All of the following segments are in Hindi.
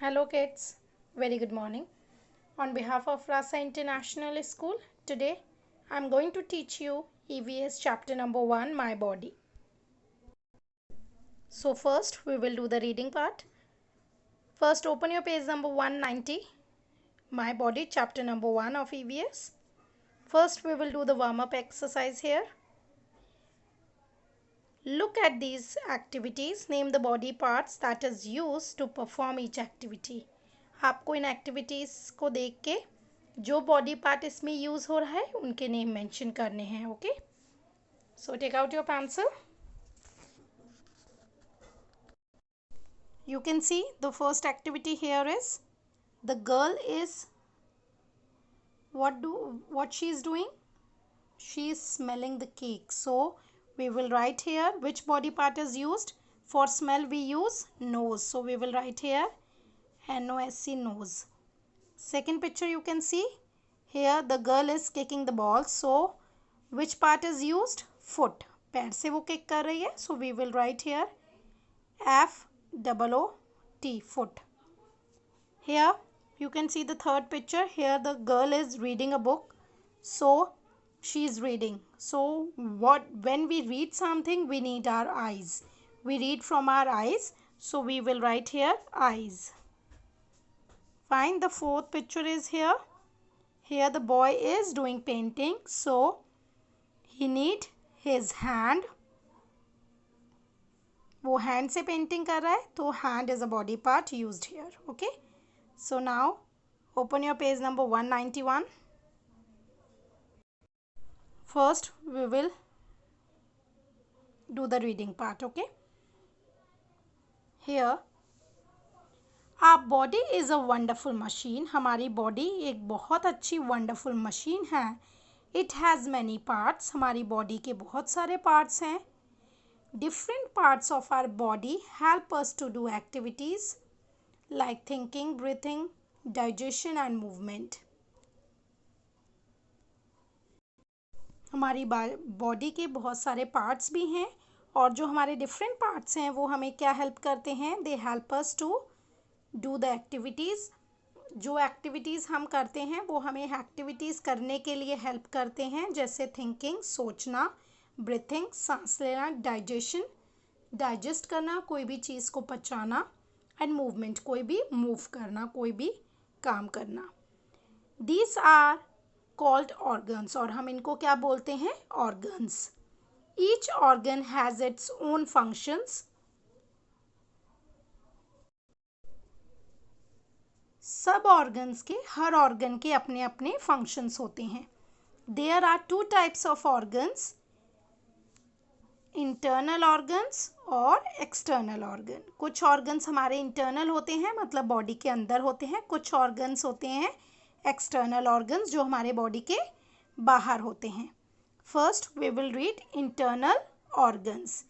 Hello kids, very good morning. On behalf of Rasa International School, today I am going to teach you EVS chapter number 1, My Body. So first we will do the reading part. First open your page number 190, My Body chapter number 1 of EVS. First we will do the warm-up exercise here. Look at these activities. Name the body parts that is used to perform each activity. आपको इन एक्टिविटीज़ को देख के जो बॉडी पार्ट इसमें यूज़ हो रहा है उनके नेम मेंशन करने हैं. Okay, so take out your pencil. You can see the first activity here is the girl is what she is doing? She is smelling the cake. So we will write here which body part is used. For smell we use nose. So we will write here NOSC, nose. Second picture you can see here the girl is kicking the ball. So which part is used? Foot. पैर से वो kick कर रही है. So we will write here FOOT, foot. Here you can see the third picture. Here the girl is reading a book. So she is reading. So when we read something we need our eyes. We read from our eyes. So we will write here eyes. Fine. The fourth picture is here. Here the boy is doing painting. So he need his hand. वो हैंड से पेंटिंग कर रहा है तो hand is a body part used here. Okay, so now open your page number 191. First we will do the reading part. Okay, here our body is a wonderful machine. हमारी बॉडी एक बहुत अच्छी वंडरफुल मशीन है. It has many parts. हमारी बॉडी के बहुत सारे पार्ट्स हैं. Different parts of our body help us to do activities like thinking, breathing, digestion and movement. हमारी बॉडी के बहुत सारे पार्ट्स भी हैं और जो हमारे डिफरेंट पार्ट्स हैं वो हमें क्या हेल्प करते हैं? They help us to do the activities. जो एक्टिविटीज़ हम करते हैं वो हमें एक्टिविटीज़ करने के लिए हेल्प करते हैं, जैसे थिंकिंग, सोचना, ब्रीथिंग, सांस लेना, डाइजेशन, डाइजेस्ट करना, कोई भी चीज़ को पचाना, एंड मूवमेंट, कोई भी मूव करना, कोई भी काम करना. These are called organs. और हम इनको क्या बोलते हैं? Organs. Each organ has its own functions. सब ऑर्गन्स के, हर ऑर्गन के अपने अपने फंक्शंस होते हैं. There are two types of organs, internal organs और एक्सटर्नल ऑर्गन. कुछ ऑर्गन्स हमारे इंटरनल होते हैं, मतलब बॉडी के अंदर होते हैं. कुछ ऑर्गन्स होते हैं एक्सटर्नल ऑर्गन्स जो हमारे बॉडी के बाहर होते हैं. First we will read internal organs.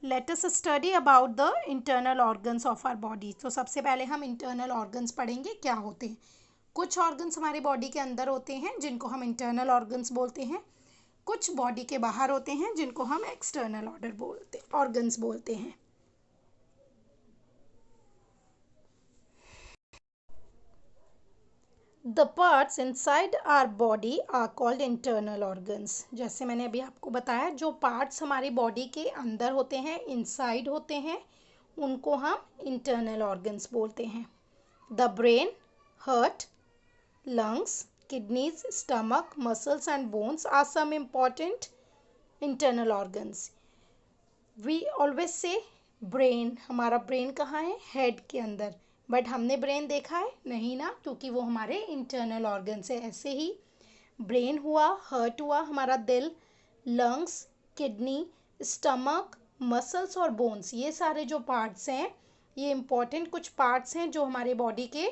Let us study about the internal organs of our body. तो सबसे पहले हम इंटरनल ऑर्गन्स पढ़ेंगे क्या होते हैं. कुछ ऑर्गन्स हमारे बॉडी के अंदर होते हैं जिनको हम इंटरनल ऑर्गन्स बोलते हैं. कुछ बॉडी के बाहर होते हैं जिनको हम एक्सटर्नल ऑर्गन्स बोलते हैं. The parts inside our body are called internal organs. जैसे मैंने अभी आपको बताया, जो पार्ट्स हमारी बॉडी के अंदर होते हैं, इनसाइड होते हैं, उनको हम इंटरनल ऑर्गन्स बोलते हैं. The brain, heart, lungs, kidneys, stomach, muscles and bones are some important internal organs. We always say brain. हमारा ब्रेन कहाँ है? हेड के अंदर. बट हमने ब्रेन देखा है? नहीं ना, क्योंकि वो हमारे इंटरनल ऑर्गन्स है. ऐसे ही ब्रेन हुआ, हार्ट हुआ, हमारा दिल, लंग्स, किडनी, स्टमक, मसल्स और बोन्स, ये सारे जो पार्ट्स हैं ये इम्पॉर्टेंट कुछ पार्ट्स हैं जो हमारे बॉडी के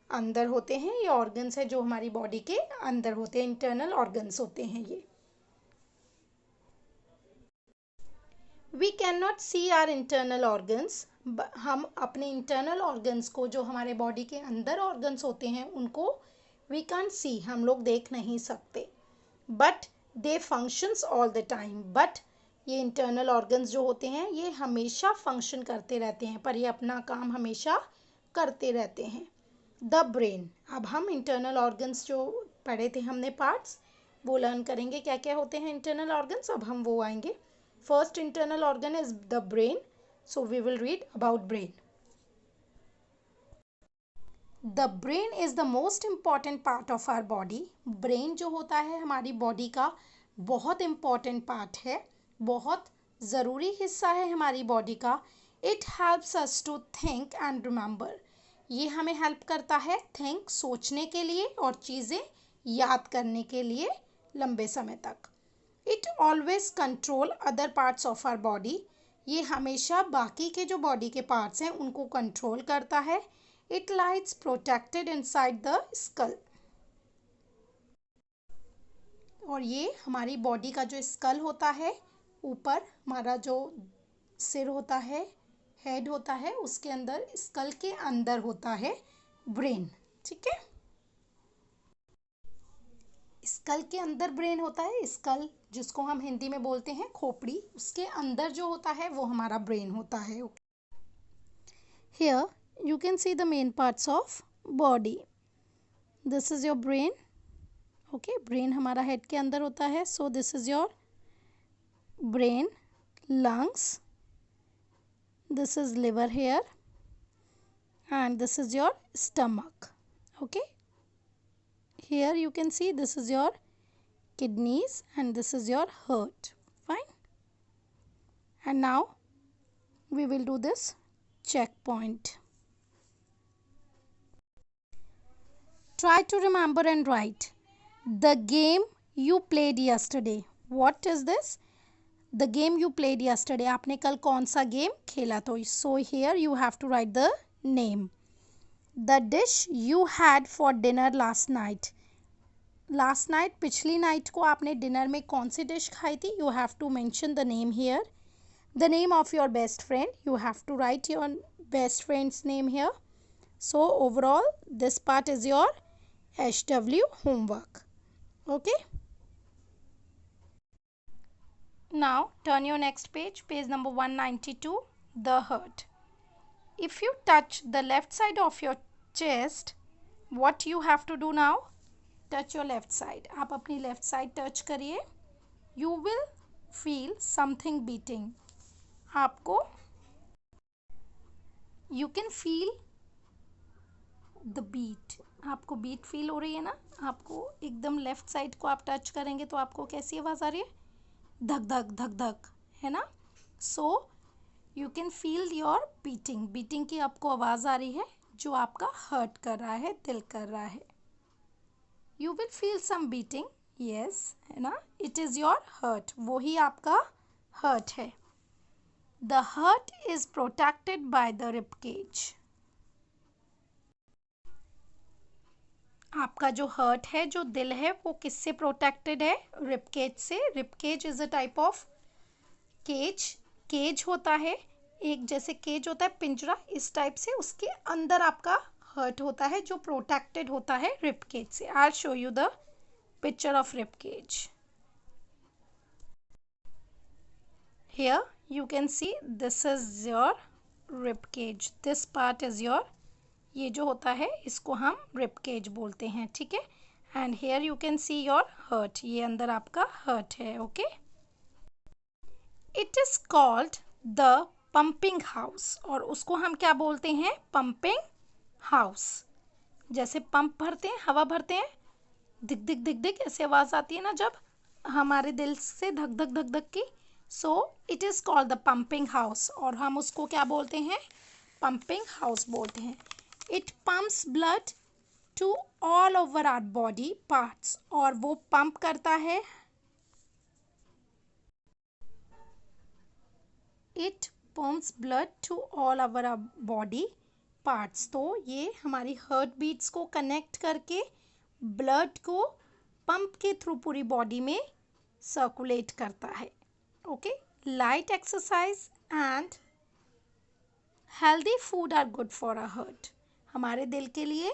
अंदर होते हैं. ये ऑर्गन्स है जो हमारी बॉडी के अंदर होते हैं, इंटरनल ऑर्गन्स होते हैं ये. We can not see our internal organs. हम अपने इंटरनल ऑर्गन्स को, जो हमारे बॉडी के अंदर ऑर्गन्स होते हैं, उनको वी कैन सी, हम लोग देख नहीं सकते. But they functions all the time. But ये इंटरनल ऑर्गन्स जो होते हैं ये हमेशा फंक्शन करते रहते हैं, पर ये अपना काम हमेशा करते रहते हैं। द ब्रेन, अब हम इंटरनल ऑर्गन्स जो पढ़े थे हमने पार्ट्स, वो लर्न करेंगे क्या क्या होते हैं इंटरनल ऑर्गन्स। अब हम वो आएंगे। First internal organ is the brain, so we will read about brain. The brain is the most important part of our body. Brain जो होता है हमारी बॉडी का बहुत इम्पॉर्टेंट पार्ट है, बहुत ज़रूरी हिस्सा है हमारी बॉडी का। It helps us to think and remember, ये हमें हेल्प करता है थिंक सोचने के लिए और चीज़ें याद करने के लिए लंबे समय तक। It always control other parts of our body, ये हमेशा बाकी के जो बॉडी के पार्ट्स हैं उनको कंट्रोल करता है। It lies protected inside the skull, और ये हमारी बॉडी का जो स्कल होता है, ऊपर हमारा जो सिर होता है, हेड होता है, उसके अंदर स्कल के अंदर होता है ब्रेन। ठीक है, स्कल के अंदर ब्रेन होता है। स्कल जिसको हम हिंदी में बोलते हैं खोपड़ी, उसके अंदर जो होता है वो हमारा ब्रेन होता है। Here you can see the main parts of body. This is your brain. Okay, brain हमारा हेड के अंदर होता है. So this is your brain, lungs. This is liver here, and this is your stomach. Okay, here you can see this is your kidneys and this is your heart. Fine. And now we will do this checkpoint. Try to remember and write the game you played yesterday. What is this? The game you played yesterday. आपने कल कौन सा गेम खेला? तो so here you have to write the name. The dish you had for dinner last night. Last night, पिछली नाइट को आपने डिनर में कौन सी डिश खाई थी? You have to mention the name here. The name of your best friend. You have to write your best friend's name here. So overall, this part is your HW homework. Okay. Now turn your next page, page number 192, the heart. If you touch the left side of your chest, what you have to do now? Touch your left side. आप अपनी left side touch करिए. You will feel something beating. आपको you can feel the beat. आपको beat feel हो रही है ना? आपको एकदम left side को आप touch करेंगे तो आपको कैसी आवाज़ आ रही है? धक धक धक धक, है ना? So you can feel your beating. Beating की आपको आवाज़ आ रही है जो आपका hurt कर रहा है, दिल कर रहा है. You will feel some beating. Yes, है ना? It is your heart. वो ही आपका heart है. The heart is protected by the rib cage. आपका जो heart है, जो दिल है, वो किससे protected है? Rib cage से. Rib cage is a type of cage. Cage होता है एक, जैसे केज होता है पिंजरा, इस टाइप से उसके अंदर आपका हर्ट होता है जो प्रोटेक्टेड होता है रिब केज से. I will show you the picture of rib cage. Here you can see this is your rib cage. This part is your, ये जो होता है इसको हम रिब केज बोलते हैं. ठीक है. And here you can see your heart. ये अंदर आपका हर्ट है. Okay. It is called the pumping house, और उसको हम क्या बोलते हैं? Pumping house. जैसे पंप भरते हैं, हवा भरते हैं, दिक दिक दिक दिक ऐसे आवाज़ आती है ना जब हमारे दिल से धक धक धक धक की. So it is called the pumping house, और हम उसको क्या बोलते हैं? पंपिंग हाउस बोलते हैं. It pumps blood to all over our body parts, और वो पंप करता है. It pumps blood to all over our body parts. तो ये हमारी हार्ट बीट्स को कनेक्ट करके ब्लड को पंप के थ्रू पूरी बॉडी में सर्कुलेट करता है. Okay. Light exercise and healthy food are good for a heart. हमारे दिल के लिए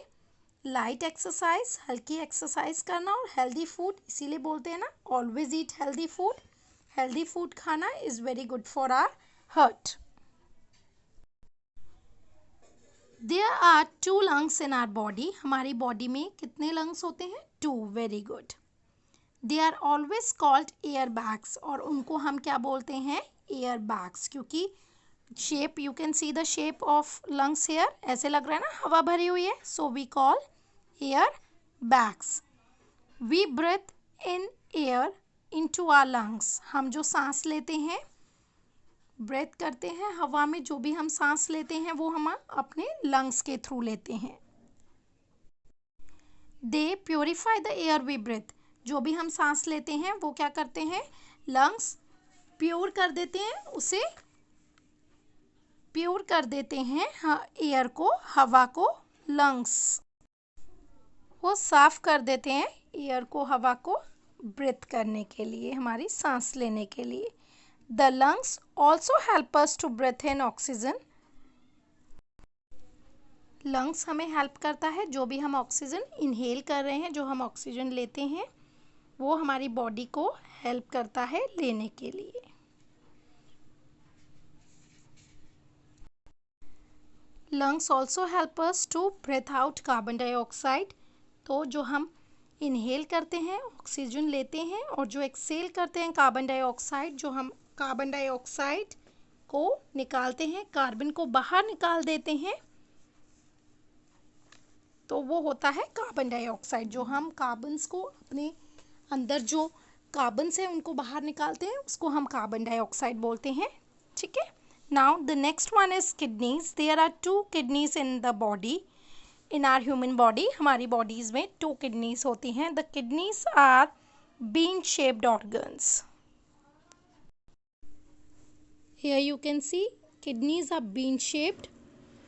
लाइट एक्सरसाइज, हल्की एक्सरसाइज करना, और हेल्दी फूड, इसीलिए बोलते हैं ना always eat healthy food. Healthy food खाना is very good for our heart. There are 2 lungs in our body. हमारी बॉडी में कितने लंग्स होते हैं? 2। Very good. They are always called air bags, और उनको हम क्या बोलते हैं? एयर बैग्स, क्योंकि shape, you can see the shape of lungs here, ऐसे लग रहा है ना हवा भरी हुई है, so we call air bags. We breathe in air into our lungs. हम जो सांस लेते हैं, ब्रेथ करते हैं हवा में, जो भी हम सांस लेते हैं वो हम अपने लंग्स के थ्रू लेते हैं। They purify the air we breathe. जो भी हम सांस लेते हैं वो क्या करते हैं? लंग्स प्योर कर देते हैं, उसे प्योर कर देते हैं, हाँ, एयर को, हवा को। लंग्स वो साफ कर देते हैं एयर को, हवा को ब्रेथ करने के लिए, हमारी सांस लेने के लिए। The lungs also help us to breathe in oxygen. Lungs हमें हेल्प करता है, जो भी हम ऑक्सीजन इनहेल कर रहे हैं, जो हम ऑक्सीजन लेते हैं, वो हमारी बॉडी को हेल्प करता है लेने के लिए। Lungs also help us to breathe out carbon dioxide. तो जो हम इनहेल करते हैं, ऑक्सीजन लेते हैं, और जो एक्सहेल करते हैं कार्बन डाइऑक्साइड, जो हम कार्बन डाइऑक्साइड को निकालते हैं, कार्बन को बाहर निकाल देते हैं, तो वो होता है कार्बन डाइऑक्साइड। जो हम कार्बन्स को अपने अंदर, जो कार्बन्स हैं उनको बाहर निकालते हैं, उसको हम कार्बन डाइऑक्साइड बोलते हैं। ठीक है। Now the next one is kidneys. There are 2 kidneys in the body. In our human body, हमारी बॉडीज में 2 किडनीज होती हैं। The kidneys are bean shaped organs. Here you can see kidneys are bean shaped.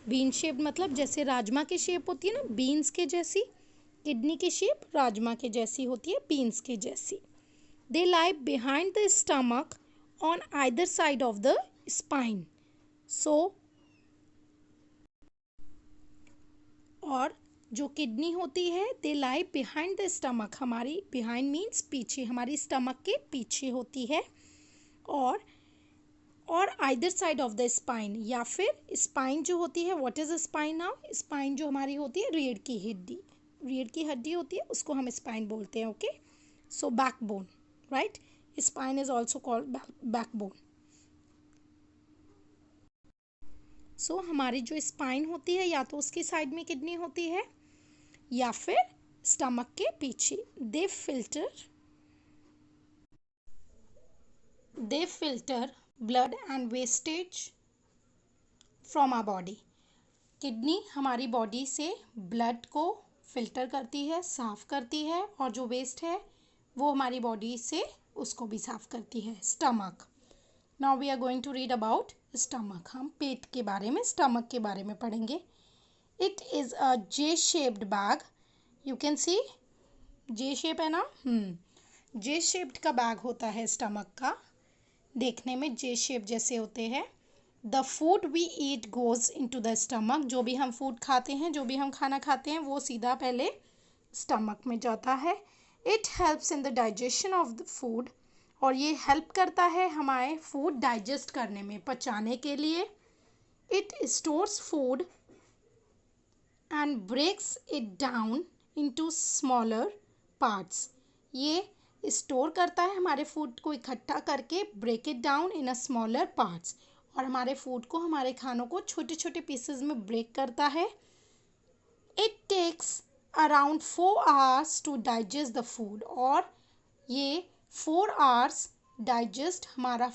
Bean shaped मतलब जैसे राजमा की शेप होती है ना, बीन्स के जैसी, किडनी की शेप राजमा के जैसी होती है, बीन्स के जैसी। They lie behind the stomach on either side of the spine. So, और जो किडनी होती है, they lie behind the stomach, हमारी बिहाइंड मीन्स पीछे, हमारी स्टमक के पीछे होती है, और either side of the spine, या फिर स्पाइन जो होती है, what is spine now? Spine जो हमारी होती है रीढ़ की हड्डी, रीढ़ की हड्डी होती है, उसको हम स्पाइन बोलते हैं। Okay, so backbone, right? Spine is also called backbone. So हमारी जो स्पाइन होती है, या तो उसकी साइड में किडनी होती है, या फिर स्टमक के पीछे। They filter blood and wastage from our body. Kidney हमारी बॉडी से ब्लड को फिल्टर करती है, साफ करती है, और जो वेस्ट है वो हमारी बॉडी से उसको भी साफ करती है। Stomach. Now we are going to read about stomach. हम पेट के बारे में, स्टमक के बारे में पढ़ेंगे। It is a J shaped bag. You can C, J shape है ना, जे शेप्ड का बैग होता है स्टमक का, देखने में जे शेप जैसे होते हैं। The food we eat goes into the stomach. जो भी हम फूड खाते हैं, जो भी हम खाना खाते हैं, वो सीधा पहले स्टमक में जाता है। It helps in the digestion of the food, और ये हेल्प करता है हमारे फूड डाइजेस्ट करने में, पचाने के लिए। It stores food and breaks it down into smaller parts. ये स्टोर करता है हमारे फूड को, इकट्ठा करके, break it down in a smaller parts, और हमारे फूड को, हमारे खानों को छोटे छोटे पीसेस में ब्रेक करता है। It takes around 4 hours to digest the food, और ये 4 आवर्स डाइजेस्ट, हमारा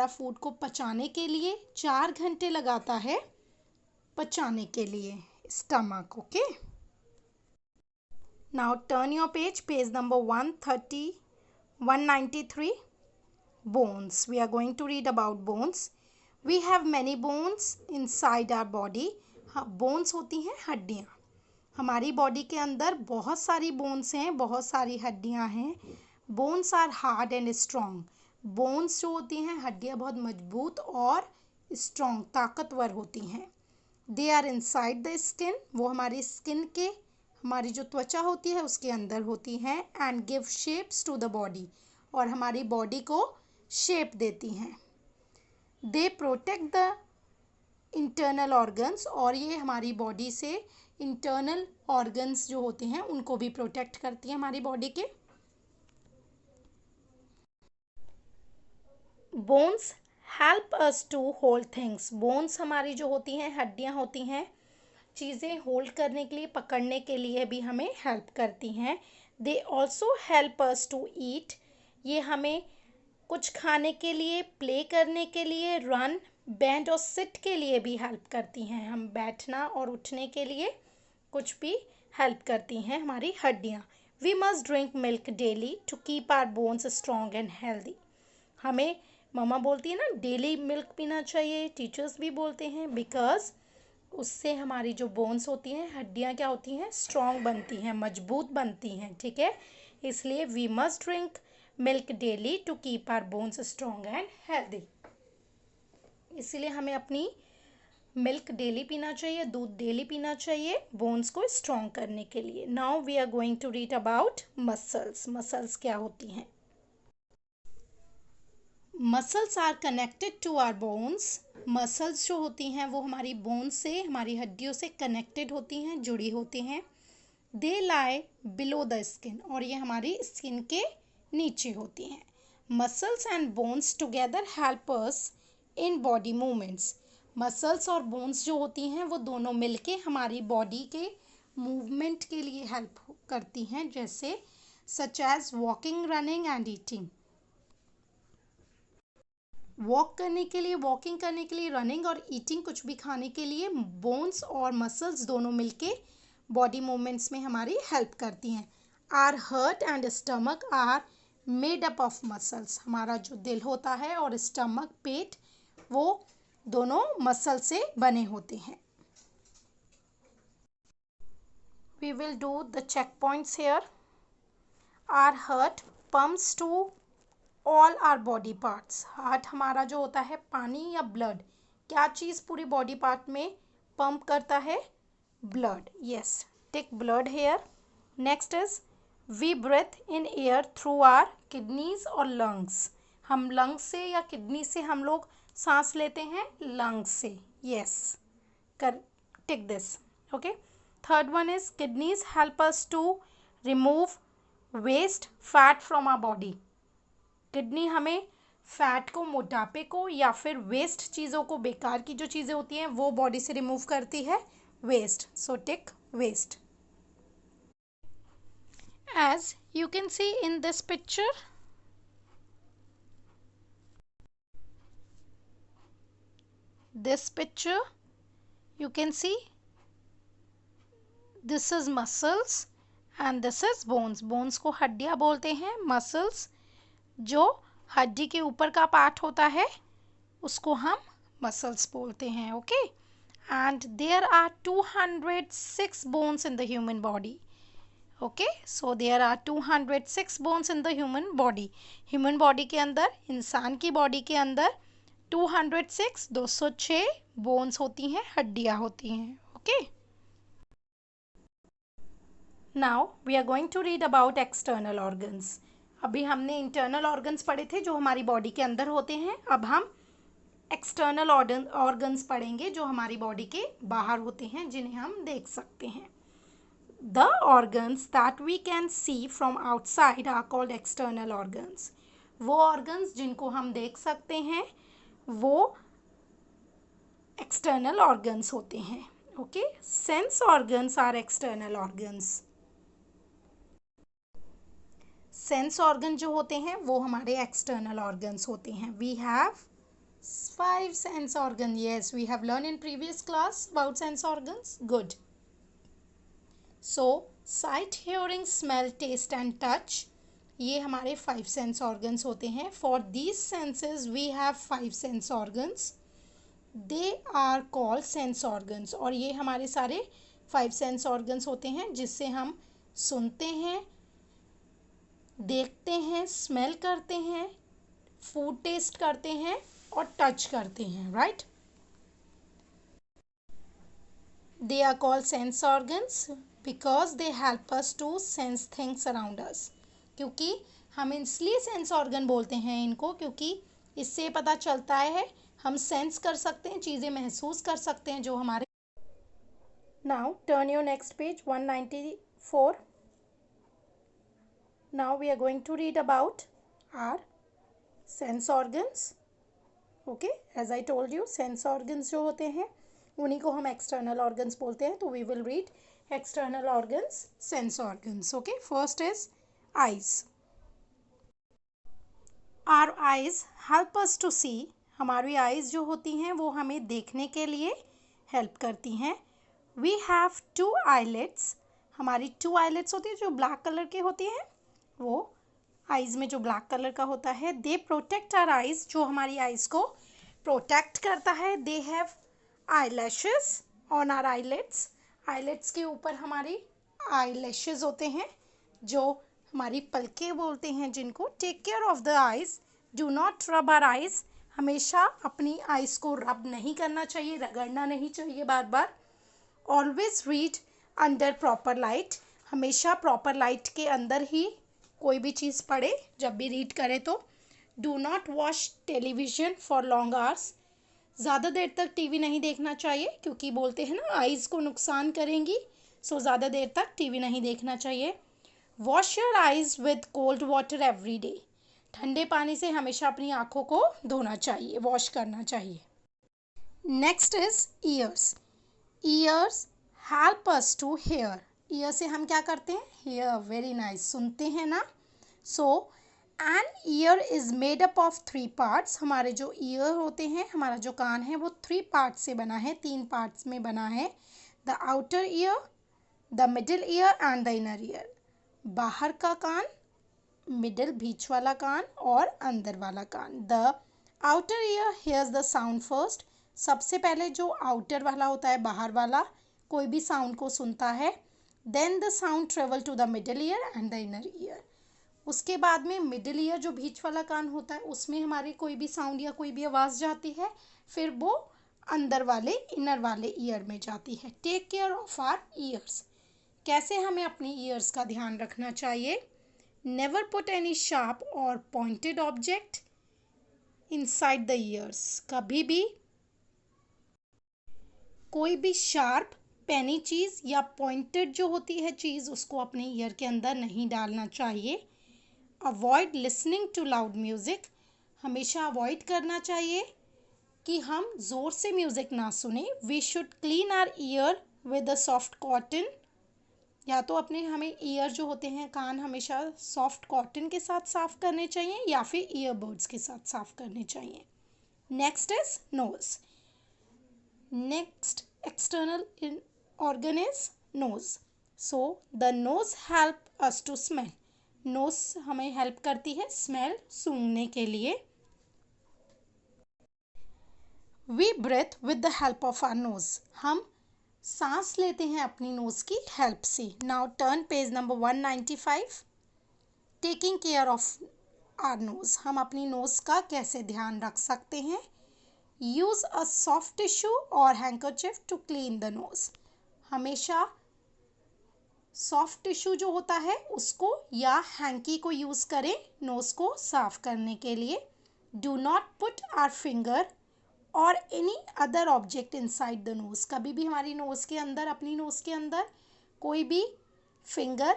फूड को पचाने के लिए 4 घंटे लगाता है पचाने के लिए, stomach. Okay, now turn your page number 193. Bones. We are going to read about bones. We have many bones inside our body. Bones होती हैं हड्डियाँ। हमारी बॉडी के अंदर बहुत सारी बोन्स हैं, बहुत सारी हड्डियाँ हैं। Bones are hard and strong. Bones जो होती हैं, हड्डियाँ बहुत मजबूत और स्ट्रॉन्ग, ताकतवर होती हैं। They are inside the skin. वो हमारी स्किन के, हमारी जो त्वचा होती है उसके अंदर होती हैं। And give shapes to the body, और हमारी बॉडी को शेप देती हैं। They protect the internal organs, और ये हमारी बॉडी से इंटरनल ऑर्गन्स जो होते हैं उनको भी प्रोटेक्ट करती है हमारी बॉडी के। Bones help us to hold things. Bones हमारी जो होती हैं, हड्डियां होती हैं, चीज़ें होल्ड करने के लिए, पकड़ने के लिए भी हमें हेल्प करती हैं। They also help us to eat. ये हमें कुछ खाने के लिए, प्ले करने के लिए, रन, बेंड और सिट के लिए भी हेल्प करती हैं। हम बैठना और उठने के लिए कुछ भी हेल्प करती हैं हमारी हड्डियाँ। We must drink milk daily to keep our bones strong and healthy. हमें मम्मा बोलती है ना डेली मिल्क पीना चाहिए, टीचर्स भी बोलते हैं, बिकॉज उससे हमारी जो बोन्स होती हैं, हड्डियाँ क्या होती हैं, स्ट्रॉन्ग बनती हैं, मजबूत बनती हैं, ठीक है। इसलिए we must drink milk daily to keep our bones strong and healthy. इसीलिए हमें अपनी मिल्क डेली पीना चाहिए, दूध डेली पीना चाहिए बोन्स को स्ट्रॉन्ग करने के लिए। Now we are going to read about muscles. Muscles क्या होती हैं? Muscles are connected to our bones. Muscles जो होती हैं वो हमारी बोन्स से, हमारी हड्डियों से कनेक्टेड होती हैं, जुड़ी होती हैं। दे लाई बिलो द स्किन, और ये हमारी स्किन के नीचे होती हैं। Muscles and bones together help us in body movements. Muscles और बोन्स जो होती हैं वो दोनों मिलके हमारी बॉडी के मूवमेंट के लिए हेल्प करती हैं, जैसे such as walking, running and eating. Walk करने के लिए, वॉकिंग करने के लिए, रनिंग और ईटिंग, कुछ भी खाने के लिए बोन्स और मसल्स दोनों मिलके बॉडी मूवमेंट्स में हमारी हेल्प करती हैं। Our heart and stomach are made up of muscles. हमारा जो दिल होता है और स्टमक, पेट, वो दोनों मसल से बने होते हैं। We will do the check points here. Our heart pumps to all our body parts. Heart हमारा जो होता है, पानी या ब्लड, क्या चीज़ पूरी बॉडी पार्ट में पंप करता है? Blood. Yes, take blood here. Next is we breathe in air through our kidneys और लंग्स। हम लंग्स से या किडनी से हम लोग सांस लेते हैं, लंग्स से। यस, कर take this. Okay. Third one is kidneys help us to remove waste fat from our body. Kidney हमें फैट को, मोटापे को या फिर वेस्ट चीज़ों को, बेकार की जो चीज़ें होती हैं वो बॉडी से रिमूव करती है, waste. So tick waste. As you can see in this picture, you can see this is muscles and this is bones. bones को हड्डियाँ बोलते हैं, muscles जो हड्डी के ऊपर का पार्ट होता है उसको हम मसल्स बोलते हैं। Okay. And there are 206 bones in the human body. Okay, so there are 206 bones in the human body. Human body के अंदर, इंसान की बॉडी के अंदर 206 बोन्स होती हैं, हड्डियाँ होती हैं। Okay. Now we are going to read about external organs. अभी हमने इंटरनल ऑर्गन्स पढ़े थे जो हमारी बॉडी के अंदर होते हैं। अब हम एक्सटर्नल ऑर्गन्स पढ़ेंगे जो हमारी बॉडी के बाहर होते हैं, जिन्हें हम देख सकते हैं। The organs that we can see from outside are called external organs. वो ऑर्गन्स जिनको हम देख सकते हैं वो एक्सटर्नल ऑर्गन्स होते हैं। Okay. Sense organs are external organs. Sense organ जो होते हैं वो हमारे एक्सटर्नल ऑर्गन्स होते हैं। We have 5 sense organ. Yes, we have learn in previous class about sense organs. Good. So sight, hearing, smell, taste and touch, ये हमारे 5 सेंस ऑर्गन्स होते हैं। For these senses we have 5 sense organs. They are called sense organs. और ये हमारे सारे 5 सेंस ऑर्गन्स होते हैं जिससे हम सुनते हैं, देखते हैं, स्मेल करते हैं, फूड टेस्ट करते हैं और टच करते हैं, right. They are called sense organs because they help us to sense things around us. क्योंकि हम इसलिए सेंस ऑर्गन बोलते हैं इनको क्योंकि इससे पता चलता है, हम सेंस कर सकते हैं, चीज़ें महसूस कर सकते हैं जो हमारे। Now turn your next page 194. Now we are going to read about our sense organs. Okay, as I told you sense organs जो होते हैं उन्हीं को हम एक्सटर्नल ऑर्गन्स बोलते हैं. तो we will read external organs, sense organs. Okay, first is eyes. Our eyes help us to see. हमारी आइज जो होती हैं वो हमें देखने के लिए हेल्प करती हैं. We have two eyelids. हमारी टू आईलेट्स होती है जो ब्लैक कलर की होती हैं, वो आइज़ में जो ब्लैक कलर का होता है. दे प्रोटेक्ट आवर आइज़, जो हमारी आइज़ को प्रोटेक्ट करता है. They have eyelashes on our eyelids. Eyelids के ऊपर हमारी आई लैशेस होते हैं जो हमारी पलकें बोलते हैं जिनको. Take care of the eyes. Do not rub our eyes. हमेशा अपनी आइज़ को रब नहीं करना चाहिए, रगड़ना नहीं चाहिए बार बार. Always read under proper light. हमेशा प्रॉपर लाइट के अंदर ही कोई भी चीज़ पढ़े जब भी रीड करें तो. Do not watch television for long hours. ज़्यादा देर तक टीवी नहीं देखना चाहिए क्योंकि बोलते हैं ना आइज़ को नुकसान करेंगी, सो ज़्यादा देर तक टीवी नहीं देखना चाहिए. Wash your eyes with cold water every day. ठंडे पानी से हमेशा अपनी आँखों को धोना चाहिए, वॉश करना चाहिए. Next is ears. Ears help us to hear. Ear से हम क्या करते हैं? हेयर. वेरी नाइस, सुनते हैं ना. So an ear is made up of 3 parts. हमारे जो ईयर होते हैं, हमारा जो कान है वो 3 पार्ट से बना है, 3 पार्ट्स में बना है. The outer year, the middle ear and the inner year. बाहर का कान, मिडिल बीच वाला कान और अंदर वाला कान. The outer ear hears the sound first. सबसे पहले जो आउटर वाला होता है, बाहर वाला, कोई भी साउंड को सुनता है. Then the sound travel to the middle ear and the inner ear. उसके बाद में मिडिल ईयर जो बीच वाला कान होता है उसमें हमारी कोई भी साउंड या कोई भी आवाज़ जाती है, फिर वो अंदर वाले इनर वाले ईयर में जाती है. Take care of our ears. कैसे हमें अपनी ईयर्स का ध्यान रखना चाहिए? नेवर पुट एनी शार्प और pointed object inside the ears. कभी भी कोई भी शार्प पेनी चीज़ या पॉइंटेड जो होती है चीज़ उसको अपने ईयर के अंदर नहीं डालना चाहिए. Avoid listening to loud music. हमेशा अवॉइड करना चाहिए कि हम ज़ोर से म्यूज़िक ना सुने. We should clean our ear with a soft cotton. या तो अपने हमें ईयर जो होते हैं, कान, हमेशा सॉफ्ट कॉटन के साथ साफ़ करने चाहिए या फिर ईयरबड्स के साथ साफ़ करने चाहिए. Next is nose. Next external organ is nose. So the nose help us to smell. Nose हमें हेल्प करती है स्मेल, सूंघने के लिए. We breathe with the help of our nose. हम सांस लेते हैं अपनी नोज की हेल्प से. Now turn page number 195. Taking care of our nose. हम अपनी नोज का कैसे ध्यान रख सकते हैं? यूज़ अ सॉफ्ट टिश्यू और हैंकरचिफ टू क्लीन द नोज. हमेशा सॉफ्ट टिश्यू जो होता है उसको या हैंकी को यूज़ करें नोज को साफ करने के लिए. Do not put our finger और any other object inside the nose. कभी भी हमारी नोज के अंदर, अपनी नोज के अंदर कोई भी फिंगर,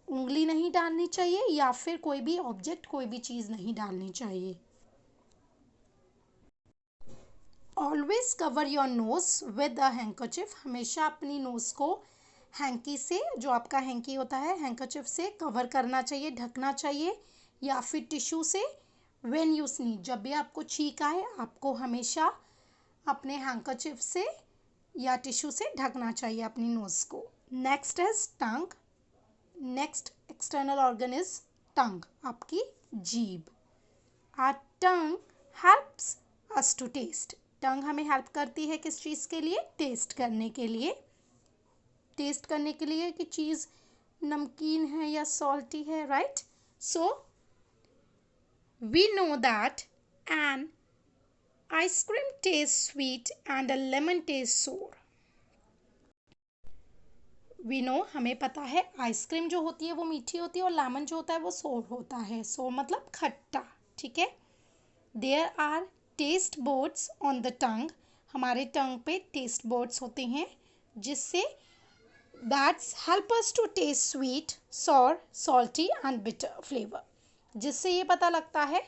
उंगली नहीं डालनी चाहिए या फिर कोई भी ऑब्जेक्ट, कोई भी चीज़ नहीं डालनी चाहिए. Always cover your nose with a handkerchief. हमेशा अपनी नोज को हैंकी से, जो आपका हैंकी होता है, हैंकरचिफ से कवर करना चाहिए, ढकना चाहिए, या फिर टिश्यू से. When you sneeze. जब भी आपको छींक आए आपको हमेशा अपने हैंकरचिफ से या टिश्यू से ढकना चाहिए अपनी नोज को. Next is tongue. Next external organ is tongue, आपकी जीभ. Our tongue helps us to taste. Tongue हमें हेल्प करती है किस चीज़ के लिए? टेस्ट करने के लिए. टेस्ट करने के लिए कि चीज़ नमकीन है या सॉल्टी है, right? So we know that an ice cream taste sweet and a lemon taste sour. We know, हमें पता है आइसक्रीम जो होती है वो मीठी होती है और लेमन जो होता है वो सोर होता है. सोर मतलब खट्टा. ठीक है. There are taste boards on the tongue. हमारे टंग पे टेस्ट बोर्ड्स होते हैं जिससे that's help us to taste sweet, sour, salty and bitter flavour. जिससे ये पता लगता है,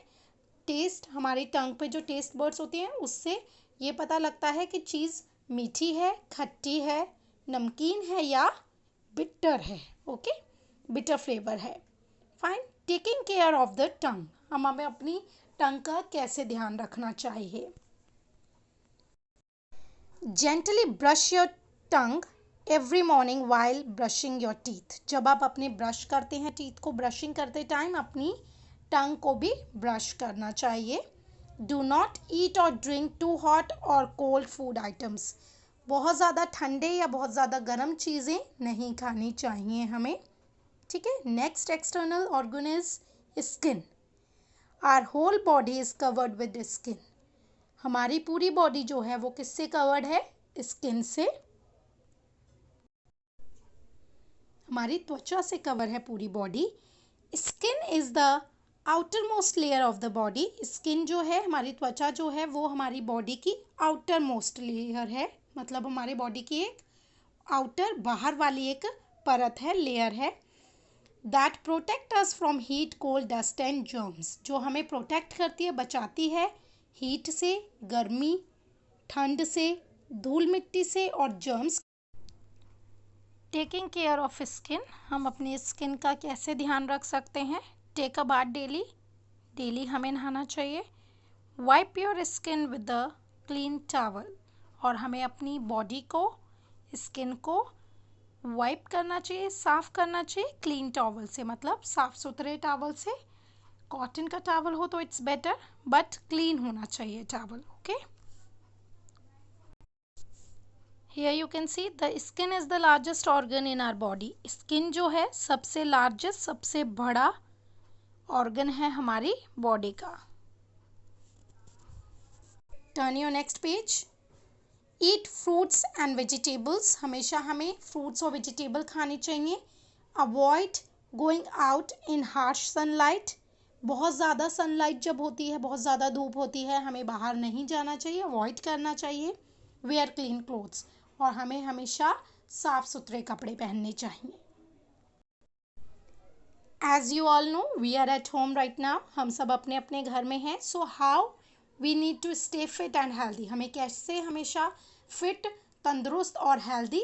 टेस्ट, हमारी टंग पे जो टेस्ट बर्ड्स होती हैं उससे ये पता लगता है कि चीज़ मीठी है, खट्टी है, नमकीन है या बिटर है. ओके, बिटर फ्लेवर है. Fine. Taking care of the tongue. हमें अपनी टंग का कैसे ध्यान रखना चाहिए. Gently brush your tongue every morning while brushing your teeth. जब आप अपने ब्रश करते हैं, टीथ को ब्रशिंग करते टाइम अपनी टंग को भी ब्रश करना चाहिए. डू नॉट ईट और ड्रिंक टू हॉट और कोल्ड फूड आइटम्स. बहुत ज़्यादा ठंडे या बहुत ज़्यादा गर्म चीज़ें नहीं खानी चाहिए हमें. ठीक है. Next external organ is skin. Our whole body is covered with skin. हमारी पूरी बॉडी जो है वो किससे कवर्ड है? स्किन से. हमारी त्वचा से कवर है पूरी body. Skin is the outer most layer of the body. Skin जो है, हमारी त्वचा जो है वो हमारी बॉडी की आउटर मोस्ट लेयर है. मतलब हमारे बॉडी की एक आउटर, बाहर वाली एक परत है, लेयर है. That protect us from heat, cold, dust and germs. जो हमें प्रोटेक्ट करती है, बचाती है हीट से, गर्मी, ठंड से, धूल मिट्टी से और germs. Taking care of skin. हम अपनी स्किन का कैसे ध्यान रख सकते हैं? Take a bath daily. Daily हमें नहाना चाहिए. Wipe your skin with a clean towel. और हमें अपनी बॉडी को, स्किन को वाइप करना चाहिए, साफ़ करना चाहिए क्लीन टॉवल से. मतलब साफ़ सुथरे टॉवल से. कॉटन का टॉवल हो तो इट्स बेटर, बट क्लीन होना चाहिए towel. Okay. Here you can see the skin is the largest organ in our body. Skin जो है सबसे largest, सबसे बड़ा organ है हमारी body का. Turn your next page. Eat fruits and vegetables. हमेशा हमें fruits और vegetable खानी चाहिए. Avoid going out in harsh sunlight. बहुत ज़्यादा सनलाइट जब होती है, बहुत ज़्यादा धूप होती है, हमें बाहर नहीं जाना चाहिए, अवॉइड करना चाहिए. Wear clean clothes. और हमें हमेशा साफ सुथरे कपड़े पहनने चाहिए. As you all know, we are at home right now. हम सब अपने अपने घर में हैं. So how we need to stay fit and healthy. हमें कैसे हमेशा फिट, तंदुरुस्त और हेल्दी,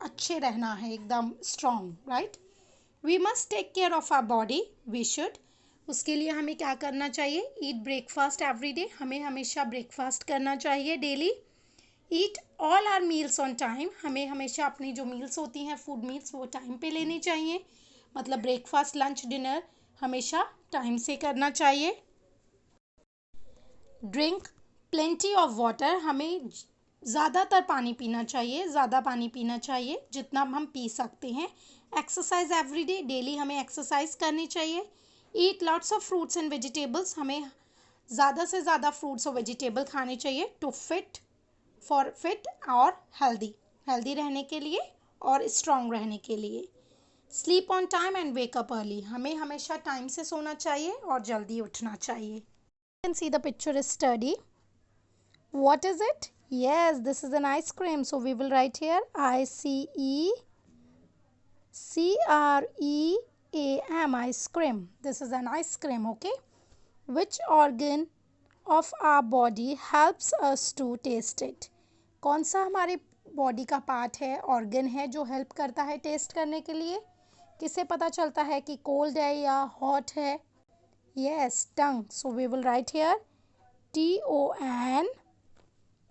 अच्छे रहना है, एकदम strong. Right. We must take care of our body. We should. उसके लिए हमें क्या करना चाहिए? Eat breakfast every day. हमें हमेशा ब्रेकफास्ट करना चाहिए daily. Eat all our meals on time. हमें हमेशा अपनी जो मील्स होती हैं, फूड मील्स, वो टाइम पे लेनी चाहिए. मतलब ब्रेकफास्ट, लंच, डिनर हमेशा टाइम से करना चाहिए. Drink plenty of water. हमें ज़्यादातर पानी पीना चाहिए, ज़्यादा पानी पीना चाहिए जितना हम पी सकते हैं. Exercise every day. डेली हमें एक्सरसाइज करनी चाहिए. Eat lots of fruits and vegetables. हमें ज़्यादा से ज़्यादा फ्रूट्स और वेजिटेबल खाने चाहिए. टू फिट, फॉर फिट और हेल्दी, हेल्दी रहने के लिए और स्ट्रॉन्ग रहने के लिए. Sleep on time and wake up early. हमें हमेशा टाइम से सोना चाहिए और जल्दी उठना चाहिए. You can see the picture is sturdy. What is it? Yes, this is an ice cream. So we will write here ICECREAM, ice cream. This is an ice cream. Okay. Which organ of our body helps us to taste it? कौन सा हमारे बॉडी का पार्ट है, ऑर्गन है जो हेल्प करता है टेस्ट करने के लिए? किसे पता चलता है कि कोल्ड है या हॉट है? Yes, tongue. So we will write here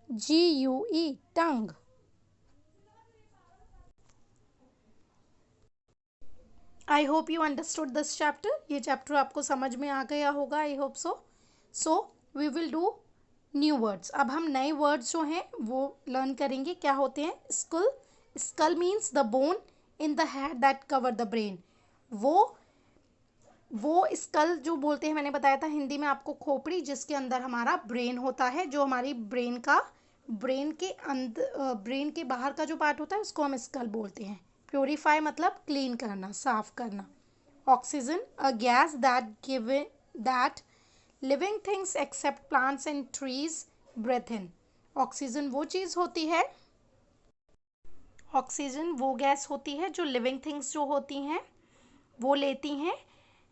TONGUE, tongue. I hope you understood this chapter. ये चैप्टर आपको समझ में आ गया होगा. I hope so. So we will do new words. अब हम नए वर्ड्स जो हैं वो लर्न करेंगे. क्या होते हैं? Skull. Skull means the bone in the head that cover the brain. वो स्कल जो बोलते हैं, मैंने बताया था हिंदी में आपको, खोपड़ी, जिसके अंदर हमारा ब्रेन होता है, जो हमारी ब्रेन का ब्रेन के अंदर, ब्रेन के बाहर का जो पार्ट होता है उसको हम स्कल बोलते हैं। प्योरीफाई मतलब क्लीन करना, साफ करना। Oxygen, a gas that living things except plants and trees breathe in. Oxygen वो चीज़ होती है, ऑक्सीजन वो गैस होती है जो लिविंग थिंग्स जो होती हैं वो लेती हैं,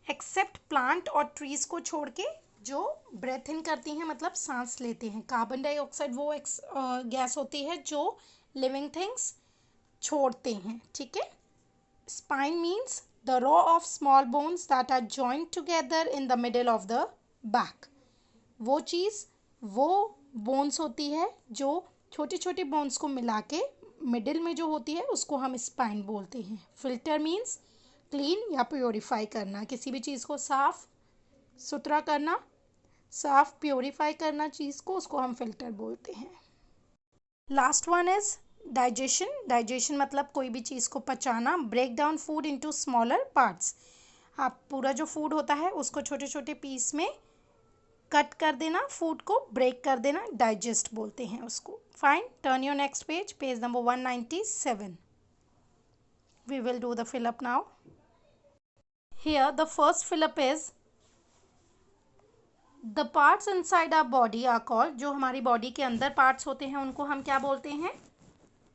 एक्सेप्ट प्लांट और ट्रीज को छोड़ के, जो ब्रेथ इन करती हैं मतलब सांस लेते हैं। कार्बन डाइऑक्साइड वो गैस होती है जो लिविंग थिंग्स छोड़ते हैं, ठीक है। Spine means the row of small bones that are joint together in the middle of the back. वो चीज़, वो बोन्स होती है जो छोटी छोटी बोन्स को मिला के मिडिल में जो होती है उसको हम स्पाइन बोलते हैं। फिल्टर मीन्स क्लीन या प्योरीफाई करना, किसी भी चीज़ को साफ सुथरा करना, साफ प्योरीफाई करना चीज़ को, उसको हम फिल्टर बोलते हैं। Last one is digestion. Digestion मतलब कोई भी चीज़ को पचाना। Break down food into smaller parts. आप पूरा जो फूड होता है उसको छोटे छोटे पीस में कट कर देना, फूड को ब्रेक कर देना, डाइजेस्ट बोलते हैं उसको। Fine, turn your next page, page number 197. We will do the fill up now. Here the first fill up is the parts inside our body are called, जो हमारी बॉडी के अंदर पार्ट्स होते हैं उनको हम क्या बोलते हैं?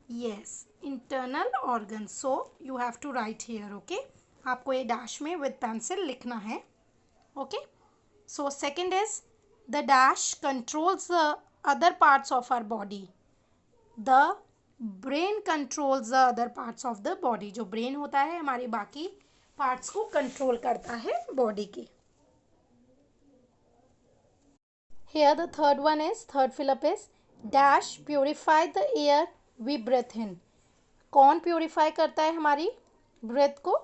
Yes, internal organs. So you have to write here, okay? आपको ये डैश में with pencil लिखना है, okay? So second is the dash controls the other parts of our body. The brain controls the other parts of the body. जो ब्रेन होता है हमारी बाकी पार्ट्स को कंट्रोल करता है बॉडी की। Here the third one is, third fill up is dash purify the air we breathe in. कौन प्योरीफाई करता है हमारी ब्रेथ को,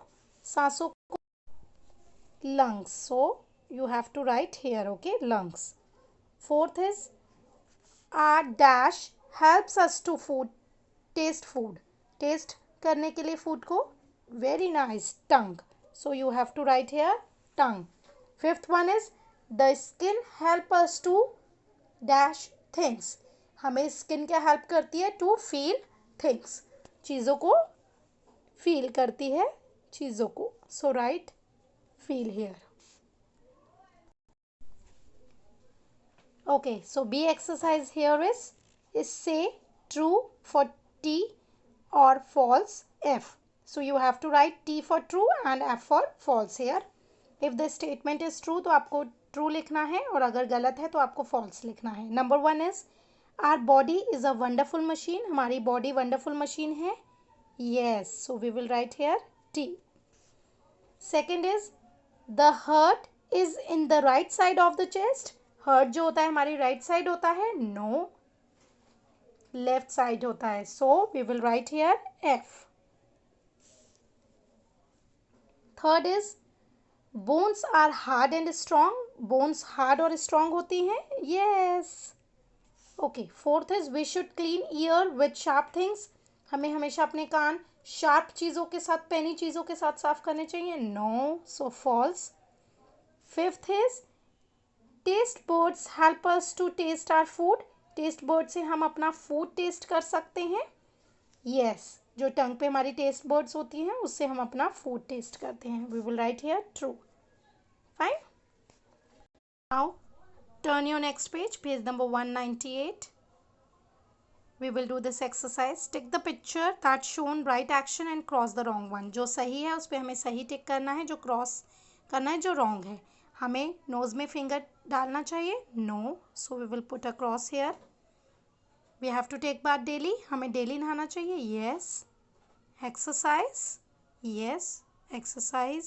सांसों को? lungs. So you have to write here, okay, lungs. Fourth is our dash helps us to taste food. taste करने के लिए फूड को, very nice, tongue. So you have to write here tongue. Fifth one is the skin help us to dash things. हमें स्किन क्या हेल्प करती है? टू फील थिंग्स, चीज़ों को फील करती है चीज़ों को। So write feel here. Okay, so B exercise here is say true for T or false F. So you have to write T for true and F for false here. If the statement is true तो आपको true लिखना है, और अगर गलत है तो आपको false लिखना है। Number one is our body is a wonderful machine. हमारी body wonderful machine है। Yes, so we will write here T. Second is the heart is in the right side of the chest. Heart जो होता है हमारी राइट साइड होता है? नो, लेफ्ट साइड होता है। So we will write here F. Third is bones are hard and strong. Bones hard और स्ट्रॉन्ग होती हैं? Yes, okay. Fourth is we should clean ear with sharp things. हमें हमेशा अपने कान शार्प चीज़ों के साथ, पैनी चीज़ों के साथ साफ करने चाहिए? No, so false. Fifth is taste buds help us to taste our food. Taste bud से हम अपना फूड टेस्ट कर सकते हैं? यस, जो टंग पे हमारी टेस्ट बर्ड्स होती हैं उससे हम अपना फूड टेस्ट करते हैं। We will write here true. Fine, now turn your next page, page number 198. We will do this exercise. Tick the picture that shown right action and cross the wrong one. जो सही है उस पर हमें सही टिक करना है, जो क्रॉस करना है जो रॉन्ग है। हमें नोज में फिंगर डालना चाहिए? No, so we will put a cross here. We have to take bath daily. हमें डेली नहाना चाहिए? यस। एक्सरसाइज? यस, एक्सरसाइज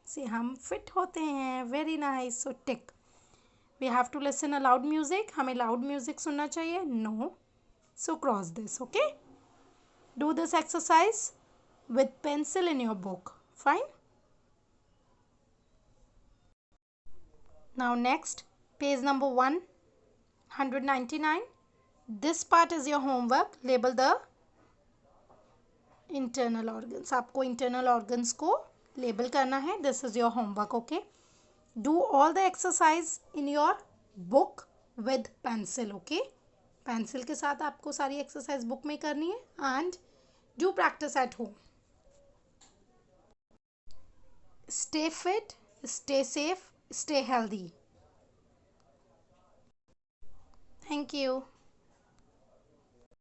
से हम फिट होते हैं। Very nice, so tick. We have to listen a loud music. हमें लाउड म्यूजिक सुनना चाहिए? No, so cross this, okay. Do this exercise with pencil in your book. Fine. Now next, page number 199. This part is your homework. Label the internal organs. आपको internal organs को label करना है. This is your homework, okay? Do all the exercise in your book with pencil, okay? Pencil के साथ आपको सारी एक्सरसाइज बुक में करनी है and do practice at home. Stay fit, stay safe, stay healthy. Thank you.